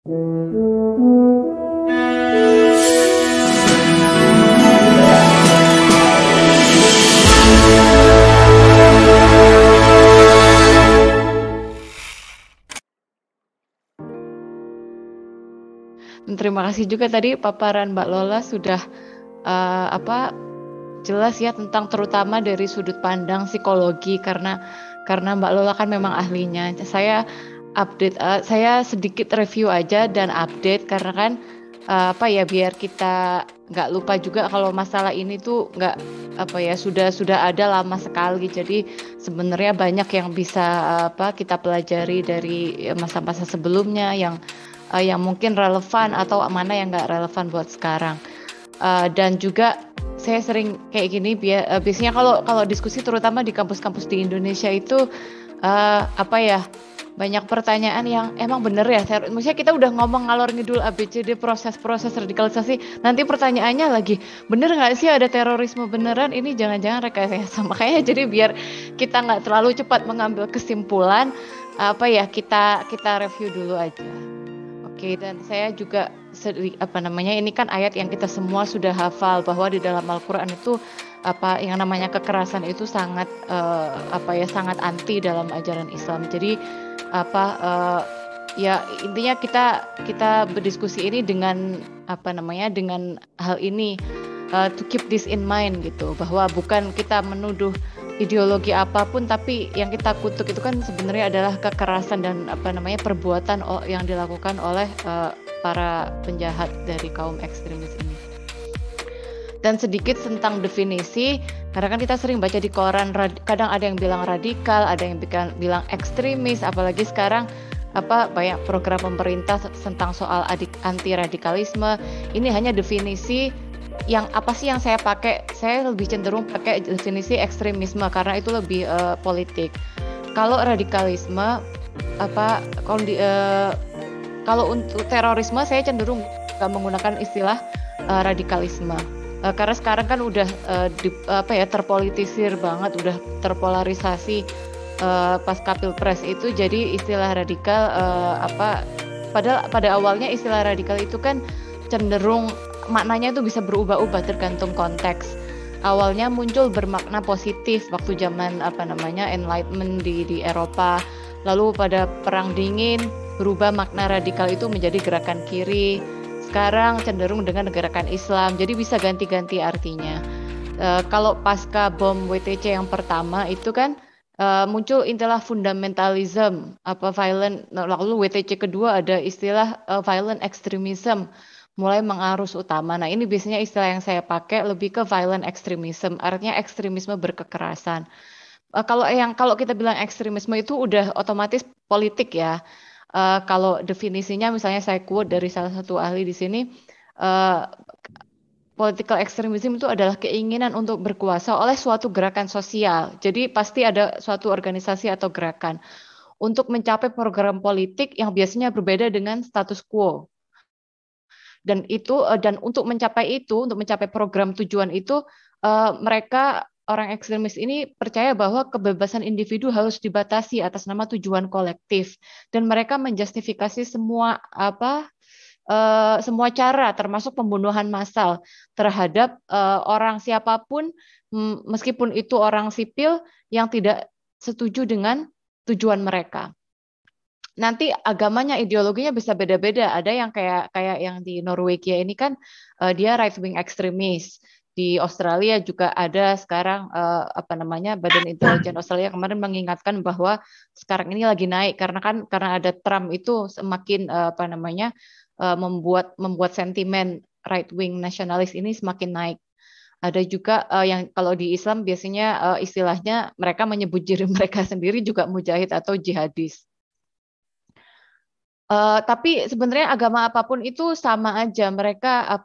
Terima kasih juga tadi paparan Mbak Lola sudah jelas ya tentang terutama dari sudut pandang psikologi karena Mbak Lola kan memang ahlinya. Saya saya sedikit review aja dan update karena kan biar kita nggak lupa juga kalau masalah ini tuh nggak sudah ada lama sekali. Jadi sebenarnya banyak yang bisa kita pelajari dari masa-masa sebelumnya yang mungkin relevan atau mana yang nggak relevan buat sekarang. Dan juga saya sering kayak gini biasanya kalau diskusi terutama di kampus-kampus di Indonesia itu banyak pertanyaan yang emang bener ya. Maksudnya kita udah ngomong ngalor ngidul ABCD proses-proses radikalisasi, nanti pertanyaannya lagi bener nggak sih ada terorisme beneran? Ini jangan-jangan rekayasa. Makanya jadi biar kita nggak terlalu cepat mengambil kesimpulan, kita review dulu aja. Oke, dan saya juga ini kan ayat yang kita semua sudah hafal bahwa di dalam Al-Qur'an itu yang namanya kekerasan itu sangat sangat anti dalam ajaran Islam. Jadi ya intinya kita berdiskusi ini dengan dengan hal ini to keep this in mind gitu, bahwa bukan kita menuduh ideologi apapun, tapi yang kita kutuk itu kan sebenarnya adalah kekerasan dan perbuatan yang dilakukan oleh para penjahat dari kaum ekstremis ini. Dan sedikit tentang definisi, karena kan kita sering baca di koran, kadang ada yang bilang radikal, ada yang bilang ekstremis, apalagi sekarang banyak program pemerintah tentang soal anti radikalisme. Ini hanya definisi yang apa sih yang saya pakai. Saya lebih cenderung pakai definisi ekstremisme karena itu lebih politik. Kalau radikalisme kalau untuk terorisme saya cenderung gak menggunakan istilah radikalisme karena sekarang kan udah terpolitisir banget, udah terpolarisasi pasca Pilpres itu. Jadi istilah radikal padahal pada awalnya istilah radikal itu kan cenderung maknanya itu bisa berubah-ubah tergantung konteks. Awalnya muncul bermakna positif waktu zaman Enlightenment di Eropa. Lalu pada Perang Dingin berubah makna radikal itu menjadi gerakan kiri. Sekarang cenderung dengan gerakan Islam. Jadi bisa ganti-ganti artinya. Kalau pasca bom WTC yang pertama itu kan muncul istilah fundamentalism, violent. Lalu WTC kedua ada istilah violent extremism, mulai mengarus utama. Nah, ini biasanya istilah yang saya pakai lebih ke violent extremism, artinya ekstremisme berkekerasan. Kalau kita bilang ekstremisme itu udah otomatis politik ya. Kalau definisinya misalnya saya quote dari salah satu ahli di sini, political extremism itu adalah keinginan untuk berkuasa oleh suatu gerakan sosial. Jadi pasti ada suatu organisasi atau gerakan untuk mencapai program politik yang biasanya berbeda dengan status quo. Dan untuk mencapai program tujuan itu, mereka orang ekstremis ini percaya bahwa kebebasan individu harus dibatasi atas nama tujuan kolektif, dan mereka menjustifikasi semua cara termasuk pembunuhan massal terhadap orang siapapun, meskipun itu orang sipil yang tidak setuju dengan tujuan mereka. Nanti agamanya, ideologinya bisa beda-beda. Ada yang kayak yang di Norwegia ini kan dia right wing ekstremis. Di Australia juga ada sekarang Badan Intelijen Australia kemarin mengingatkan bahwa sekarang ini lagi naik karena ada Trump itu semakin membuat sentimen right wing nasionalis ini semakin naik. Ada juga yang kalau di Islam biasanya istilahnya mereka menyebut diri mereka sendiri juga mujahid atau jihadis. Tapi sebenarnya agama apapun itu sama aja. Mereka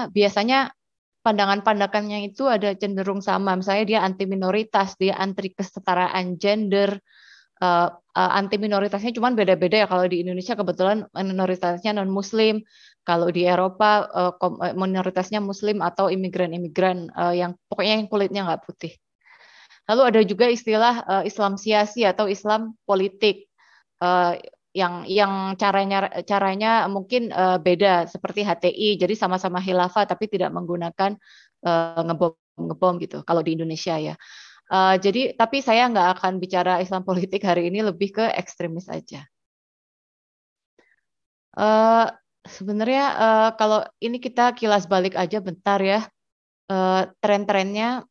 biasanya pandangan-pandangannya itu ada cenderung sama. Misalnya dia anti minoritas, dia anti kesetaraan gender, anti minoritasnya cuman beda-beda ya. Kalau di Indonesia kebetulan minoritasnya non-Muslim. Kalau di Eropa minoritasnya Muslim atau imigran-imigran yang pokoknya yang kulitnya nggak putih. Lalu ada juga istilah Islam siasi atau Islam politik. yang caranya mungkin beda seperti HTI, jadi sama-sama khilafah tapi tidak menggunakan ngebom gitu kalau di Indonesia ya. Jadi tapi saya nggak akan bicara Islam politik hari ini, lebih ke ekstremis aja. Eh, Sebenarnya kalau ini kita kilas balik aja bentar ya. Tren-trennya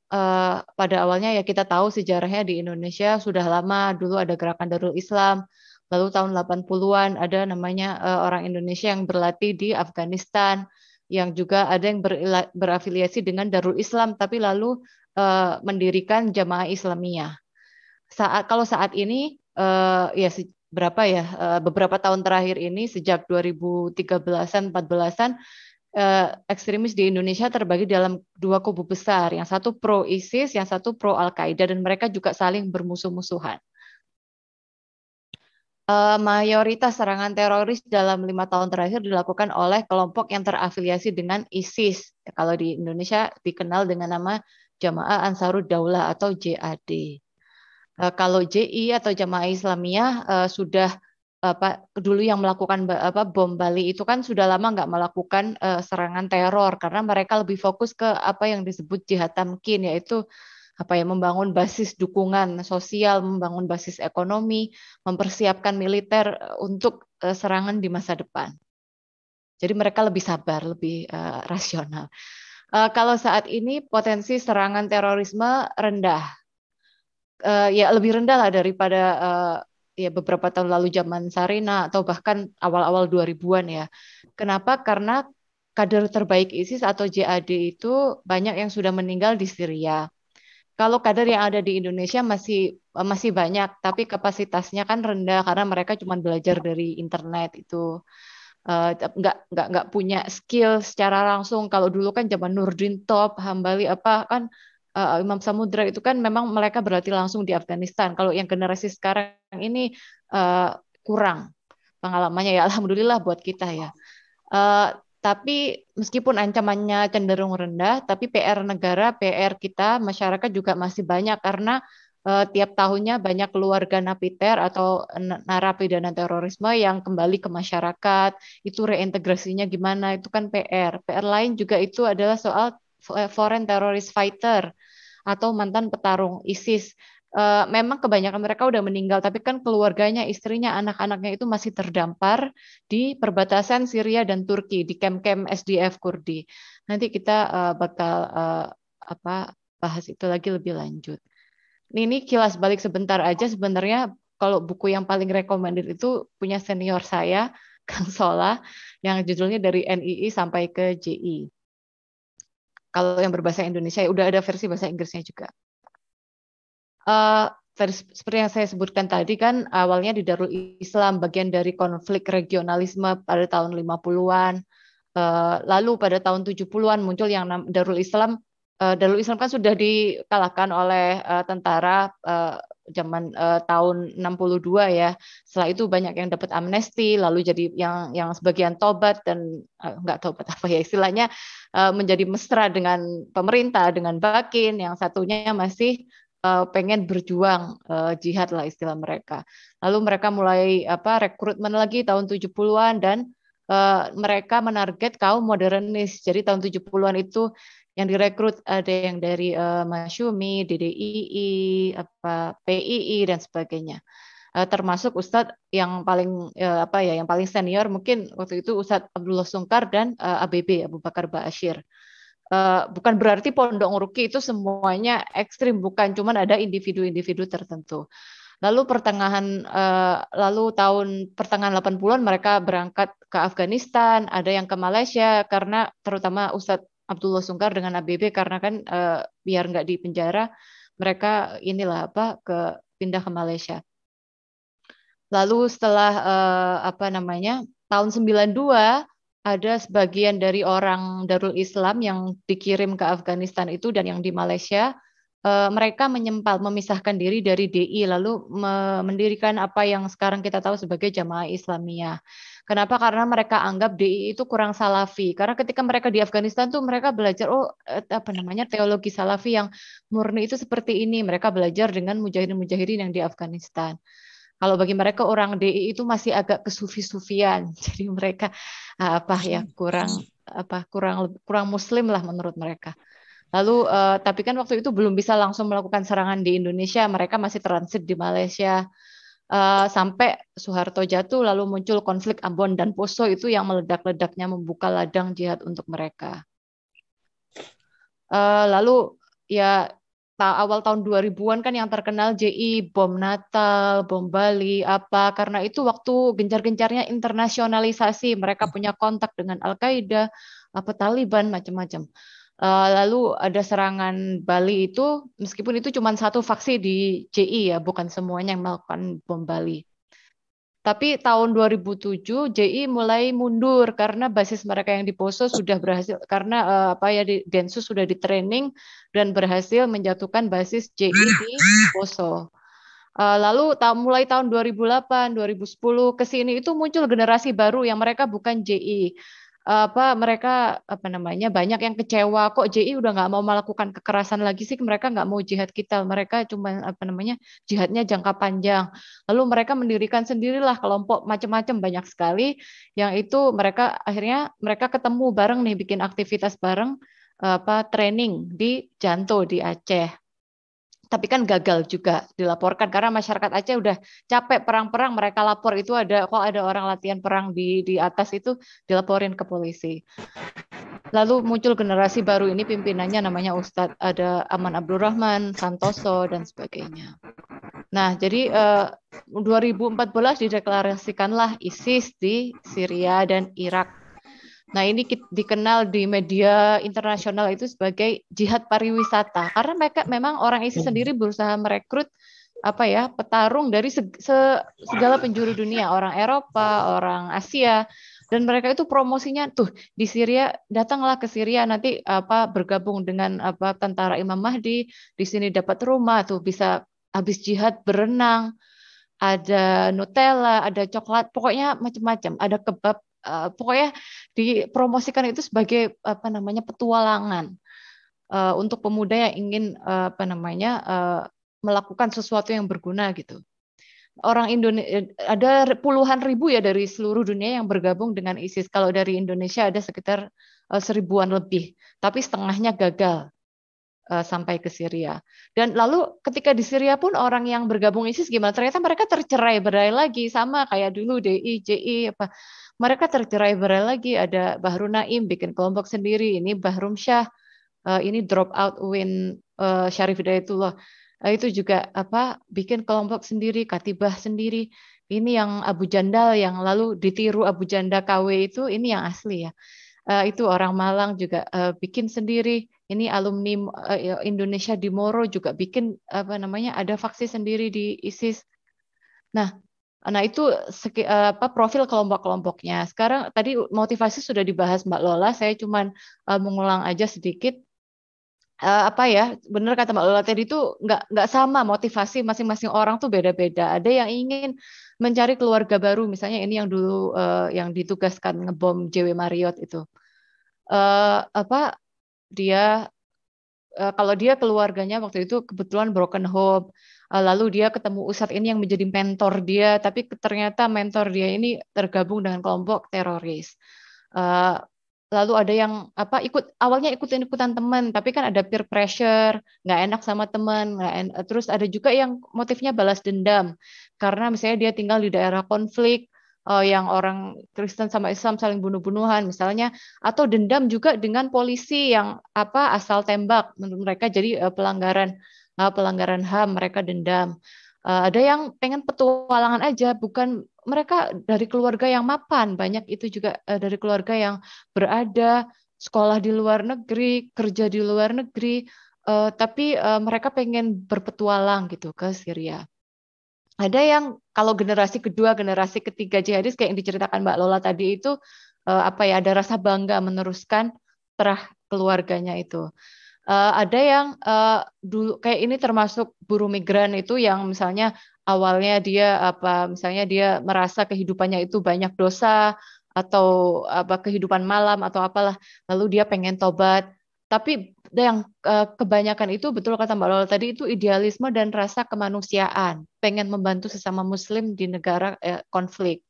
pada awalnya ya kita tahu sejarahnya di Indonesia sudah lama. Dulu ada gerakan Darul Islam, lalu tahun 80-an ada namanya orang Indonesia yang berlatih di Afghanistan, yang juga ada yang berafiliasi dengan Darul Islam tapi lalu mendirikan Jamaah Islamiyah. Kalau saat ini ya berapa ya, beberapa tahun terakhir ini sejak 2013-an 14-an, ekstremis di Indonesia terbagi dalam dua kubu besar, yang satu pro ISIS, yang satu pro Al-Qaeda, dan mereka juga saling bermusuh-musuhan. Mayoritas serangan teroris dalam 5 tahun terakhir dilakukan oleh kelompok yang terafiliasi dengan ISIS. Kalau di Indonesia dikenal dengan nama Jamaah Ansarud Daulah atau JAD. Kalau JI atau Jamaah Islamiyah sudah dulu yang melakukan bom Bali itu kan sudah lama nggak melakukan serangan teror, karena mereka lebih fokus ke apa yang disebut jihad tamkin, yaitu membangun basis dukungan sosial, membangun basis ekonomi, mempersiapkan militer untuk serangan di masa depan. Jadi mereka lebih sabar, lebih rasional. Kalau saat ini potensi serangan terorisme rendah, ya lebih rendah lah daripada ya beberapa tahun lalu zaman Sarina atau bahkan awal-awal 2000-an ya. Kenapa? Karena kader terbaik ISIS atau JAD itu banyak yang sudah meninggal di Syria. Kalau kader yang ada di Indonesia masih banyak, tapi kapasitasnya kan rendah karena mereka cuma belajar dari internet itu. Nggak punya skill secara langsung. Kalau dulu kan zaman Nurdin Top, Hambali kan Imam Samudra itu kan memang mereka berlatih langsung di Afghanistan. Kalau yang generasi sekarang ini kurang pengalamannya ya, alhamdulillah buat kita ya. Tapi meskipun ancamannya cenderung rendah, tapi PR negara, PR kita, masyarakat juga masih banyak karena tiap tahunnya banyak keluarga napiter atau narapidana terorisme yang kembali ke masyarakat. Itu reintegrasinya gimana? Itu kan PR. PR lain juga itu adalah soal foreign terrorist fighter atau mantan petarung ISIS. Memang kebanyakan mereka udah meninggal, tapi kan keluarganya, istrinya, anak-anaknya itu masih terdampar di perbatasan Syria dan Turki, di kamp-kamp SDF Kurdi. Nanti kita bakal bahas itu lagi lebih lanjut. Ini kilas balik sebentar aja. Sebenarnya kalau buku yang paling recommended itu punya senior saya, Kang Sola, yang judulnya Dari NII Sampai ke JI. Kalau yang berbahasa Indonesia, udah ada versi bahasa Inggrisnya juga. Seperti yang saya sebutkan tadi kan, awalnya di Darul Islam, bagian dari konflik regionalisme pada tahun 50-an. Lalu pada tahun 70-an muncul yang Darul Islam. Darul Islam kan sudah dikalahkan oleh tentara zaman tahun 62 ya. Setelah itu banyak yang dapat amnesti, lalu jadi yang sebagian tobat dan nggak tobat apa ya istilahnya, menjadi mesra dengan pemerintah, dengan Bakin, yang satunya masih pengen berjuang jihad lah istilah mereka. Lalu mereka mulai rekrutmen lagi tahun 70-an dan mereka menarget kaum modernis. Jadi tahun 70-an itu yang direkrut ada yang dari Masyumi, DDII, PII dan sebagainya. Termasuk Ustadz yang paling yang paling senior mungkin waktu itu Ustadz Abdullah Sungkar dan ABB Abu Bakar Ba'asyir. Bukan berarti Pondok Nguruki itu semuanya ekstrim, bukan, cuman ada individu-individu tertentu. Lalu tahun pertengahan 80-an mereka berangkat ke Afghanistan, ada yang ke Malaysia karena terutama Ustadz Abdullah Sungkar dengan ABB karena kan biar nggak di penjara, mereka pindah ke Malaysia. Lalu setelah tahun 92 ada sebagian dari orang Darul Islam yang dikirim ke Afghanistan itu dan yang di Malaysia, mereka memisahkan diri dari DI lalu mendirikan apa yang sekarang kita tahu sebagai Jamaah Islamiyah. Kenapa? Karena mereka anggap DI itu kurang salafi. Karena ketika mereka di Afghanistan tuh mereka belajar teologi salafi yang murni itu seperti ini. Mereka belajar dengan mujahidin-mujahidin yang di Afghanistan. Kalau bagi mereka orang DI itu masih agak kesufi-sufian. Jadi mereka apa ya kurang muslim lah menurut mereka. Lalu tapi kan waktu itu belum bisa langsung melakukan serangan di Indonesia, mereka masih transit di Malaysia. Sampai Soeharto jatuh lalu muncul konflik Ambon dan Poso itu yang meledak-ledaknya membuka ladang jihad untuk mereka. Lalu ya awal tahun 2000-an kan yang terkenal JI, bom Natal, bom Bali, apa karena itu waktu gencar-gencarnya internasionalisasi, mereka punya kontak dengan Al-Qaeda, apa Taliban, macam-macam. Lalu ada serangan Bali itu, meskipun itu cuma satu faksi di JI ya, bukan semuanya yang melakukan bom Bali. Tapi tahun 2007 JI mulai mundur karena basis mereka yang di Poso sudah berhasil karena apa ya di Densus sudah di training dan berhasil menjatuhkan basis JI di Poso. Lalu mulai tahun 2008, 2010 ke sini itu muncul generasi baru yang mereka bukan JI. Apa mereka apa namanya banyak yang kecewa kok JI udah nggak mau melakukan kekerasan lagi sih, mereka nggak mau jihad kita, mereka cuma apa namanya jihadnya jangka panjang. Lalu mereka mendirikan sendirilah kelompok macam-macam banyak sekali yang itu mereka akhirnya mereka ketemu bareng nih bikin aktivitas bareng apa training di Janto di Aceh. Tapi kan gagal juga dilaporkan karena masyarakat Aceh udah capek perang-perang, mereka lapor itu ada kok ada orang latihan perang di atas itu dilaporin ke polisi. Lalu muncul generasi baru ini pimpinannya namanya Ustadz, ada Aman Abdurrahman, Santoso dan sebagainya. Nah, jadi 2014 dideklarasikanlah ISIS di Syria dan Irak. Nah, ini dikenal di media internasional itu sebagai jihad pariwisata karena mereka memang orang ISIS sendiri berusaha merekrut apa ya petarung dari segala penjuru dunia, orang Eropa, orang Asia, dan mereka itu promosinya tuh di Syria, datanglah ke Syria nanti apa bergabung dengan apa tentara Imam Mahdi, di sini dapat rumah tuh bisa habis jihad berenang, ada Nutella, ada coklat, pokoknya macam-macam, ada kebab, pokoknya dipromosikan itu sebagai apa namanya petualangan untuk pemuda yang ingin apa namanya melakukan sesuatu yang berguna gitu. Orang Indonesia ada puluhan ribu ya dari seluruh dunia yang bergabung dengan ISIS. Kalau dari Indonesia ada sekitar seribuan lebih, tapi setengahnya gagal sampai ke Syria. Dan lalu ketika di Syria pun orang yang bergabung ISIS gimana? Ternyata mereka tercerai-berai lagi sama kayak dulu DI, JI apa. Mereka tercerai-berai lagi. Ada Bahru Naim bikin kelompok sendiri, ini Bahrum Syah, ini drop out Win Syarif Hidayatullah. Itu juga apa bikin kelompok sendiri, Katibah sendiri. Ini yang Abu Jandal yang lalu ditiru Abu Janda KW itu ini yang asli ya. Itu orang Malang juga bikin sendiri. Ini alumni Indonesia di Moro juga bikin apa namanya ada faksi sendiri di ISIS. Nah, itu apa profil kelompok-kelompoknya. Sekarang tadi motivasi sudah dibahas Mbak Lola, saya cuman mengulang aja sedikit. Apa ya, benar kata Mbak Lola tadi itu nggak sama motivasi masing-masing orang tuh beda-beda. Ada yang ingin mencari keluarga baru, misalnya ini yang dulu yang ditugaskan ngebom JW Marriott itu. Apa dia kalau dia keluarganya waktu itu kebetulan broken home, lalu dia ketemu Ustadz ini yang menjadi mentor dia, tapi ternyata mentor dia ini tergabung dengan kelompok teroris. Lalu ada yang apa awalnya ikutan teman, tapi kan ada peer pressure, nggak enak sama teman, terus ada juga yang motifnya balas dendam karena misalnya dia tinggal di daerah konflik, yang orang Kristen sama Islam saling bunuh-bunuhan misalnya, atau dendam juga dengan polisi yang apa asal tembak menurut mereka jadi pelanggaran HAM, mereka dendam. Ada yang pengen petualangan aja, bukan mereka dari keluarga yang mapan, banyak itu juga dari keluarga yang berada sekolah di luar negeri, kerja di luar negeri, tapi mereka pengen berpetualang gitu ke Syria. Ada yang kalau generasi kedua, generasi ketiga jihadis kayak yang diceritakan Mbak Lola tadi itu apa ya ada rasa bangga meneruskan terah keluarganya itu. Ada yang dulu kayak ini termasuk buruh migran itu yang misalnya awalnya dia apa misalnya dia merasa kehidupannya itu banyak dosa atau apa kehidupan malam atau apalah lalu dia pengen tobat tapi yang kebanyakan itu betul kata Mbak Lola tadi itu idealisme dan rasa kemanusiaan, pengen membantu sesama Muslim di negara konflik.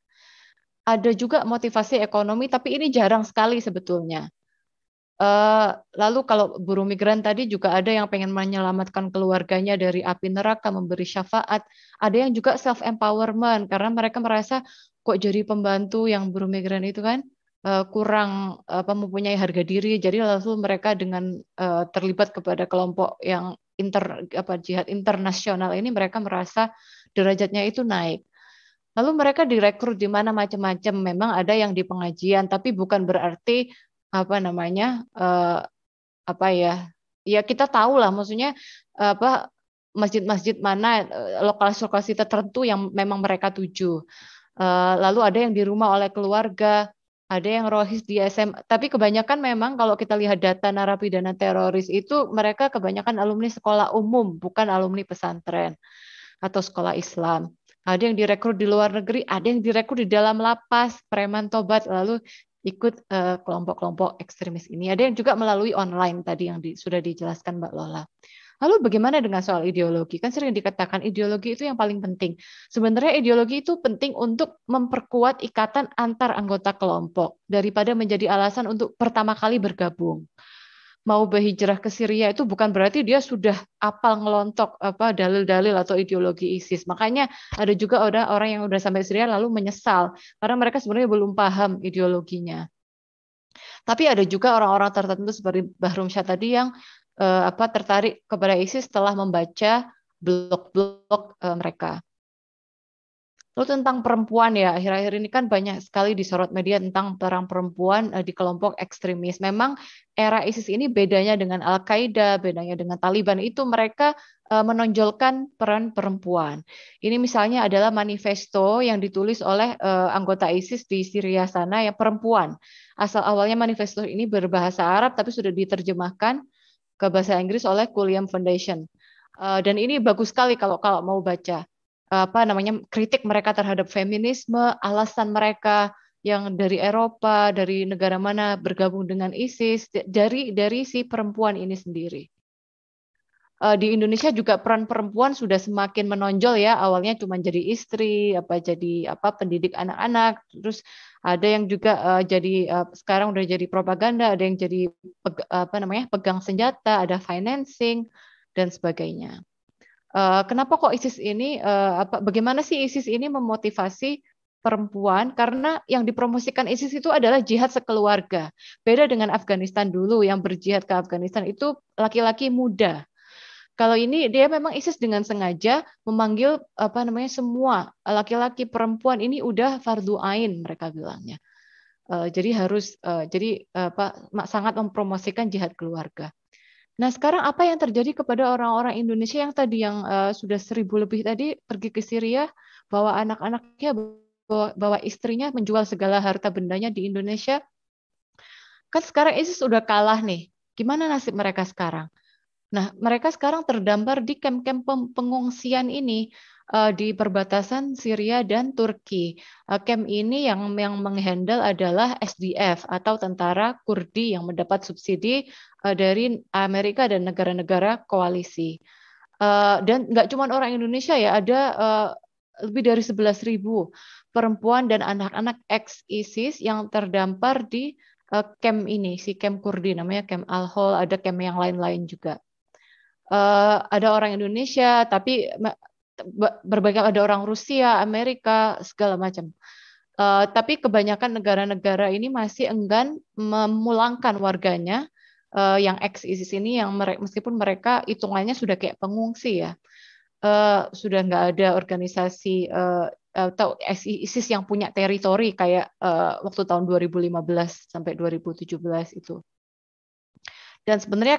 Ada juga motivasi ekonomi, tapi ini jarang sekali sebetulnya. Lalu kalau buruh migran tadi juga ada yang pengen menyelamatkan keluarganya dari api neraka, memberi syafaat. Ada yang juga self empowerment karena mereka merasa kok jadi pembantu yang buruh migran itu kan kurang mempunyai harga diri. Jadi lalu mereka dengan terlibat kepada kelompok yang jihad internasional ini mereka merasa derajatnya itu naik. Lalu mereka direkrut di mana macam-macam. Memang ada yang di pengajian, tapi bukan berarti ya kita tahu lah, maksudnya masjid-masjid mana, lokasi-lokasi tertentu yang memang mereka tuju. Lalu ada yang di rumah oleh keluarga, ada yang rohis di SM. Tapi kebanyakan memang kalau kita lihat data narapidana teroris itu mereka kebanyakan alumni sekolah umum, bukan alumni pesantren atau sekolah Islam. Ada yang direkrut di luar negeri, ada yang direkrut di dalam lapas, preman tobat, lalu ikut kelompok-kelompok ekstremis ini. Ada yang juga melalui online tadi yang sudah dijelaskan Mbak Lola. Lalu bagaimana dengan soal ideologi? Kan sering dikatakan ideologi itu yang paling penting. Sebenarnya ideologi itu penting untuk memperkuat ikatan antar anggota kelompok daripada menjadi alasan untuk pertama kali bergabung. Mau berhijrah ke Syria itu bukan berarti dia sudah apal ngelontok dalil-dalil atau ideologi ISIS. Makanya ada juga orang yang udah sampai Syria lalu menyesal karena mereka sebenarnya belum paham ideologinya. Tapi ada juga orang-orang tertentu seperti Bahrum Syah tadi yang tertarik kepada ISIS setelah membaca blog-blog mereka. Lalu tentang perempuan ya, akhir-akhir ini kan banyak sekali disorot media tentang perang perempuan di kelompok ekstremis. Memang era ISIS ini bedanya dengan Al-Qaeda, bedanya dengan Taliban, itu mereka menonjolkan peran perempuan. Ini misalnya adalah manifesto yang ditulis oleh anggota ISIS di Syria sana yang perempuan. Asal awalnya manifesto ini berbahasa Arab tapi sudah diterjemahkan ke bahasa Inggris oleh Quliam Foundation. Dan ini bagus sekali kalau mau baca kritik mereka terhadap feminisme, alasan mereka yang dari Eropa, dari negara mana bergabung dengan ISIS, dari si perempuan ini sendiri. Di Indonesia juga peran perempuan sudah semakin menonjol ya, awalnya cuma jadi istri, jadi pendidik anak-anak, terus ada yang juga sekarang udah jadi propaganda, ada yang jadi pegang senjata, ada financing dan sebagainya. Kenapa kok ISIS ini, bagaimana sih ISIS ini memotivasi perempuan? Karena yang dipromosikan ISIS itu adalah jihad sekeluarga. Beda dengan Afghanistan dulu, yang berjihad ke Afghanistan itu laki-laki muda. Kalau ini dia memang ISIS dengan sengaja memanggil semua laki-laki perempuan ini udah fardu ain mereka bilangnya. Jadi harus sangat mempromosikan jihad keluarga. Nah, sekarang apa yang terjadi kepada orang-orang Indonesia yang tadi yang sudah 1.000 lebih tadi pergi ke Syria, bawa anak-anaknya, bawa istrinya, menjual segala harta bendanya di Indonesia? Kan sekarang ISIS sudah kalah nih. Gimana nasib mereka sekarang? Nah, mereka sekarang terdampar di kamp-kamp pengungsian ini di perbatasan Syria dan Turki. Kamp ini yang menghandle adalah SDF atau tentara Kurdi yang mendapat subsidi dari Amerika dan negara-negara koalisi. Dan nggak cuma orang Indonesia ya, ada lebih dari 11.000 perempuan dan anak-anak ex-ISIS yang terdampar di kamp ini, si kamp Kurdi namanya kamp Al-Hol, ada kamp yang lain-lain juga. Ada orang Indonesia, tapi berbagai ada orang Rusia, Amerika, segala macam. Tapi kebanyakan negara-negara ini masih enggan memulangkan warganya yang ex-ISIS ini, yang meskipun mereka hitungannya sudah kayak pengungsi ya, sudah nggak ada organisasi atau ISIS yang punya teritori kayak waktu tahun 2015 sampai 2017 itu. Dan sebenarnya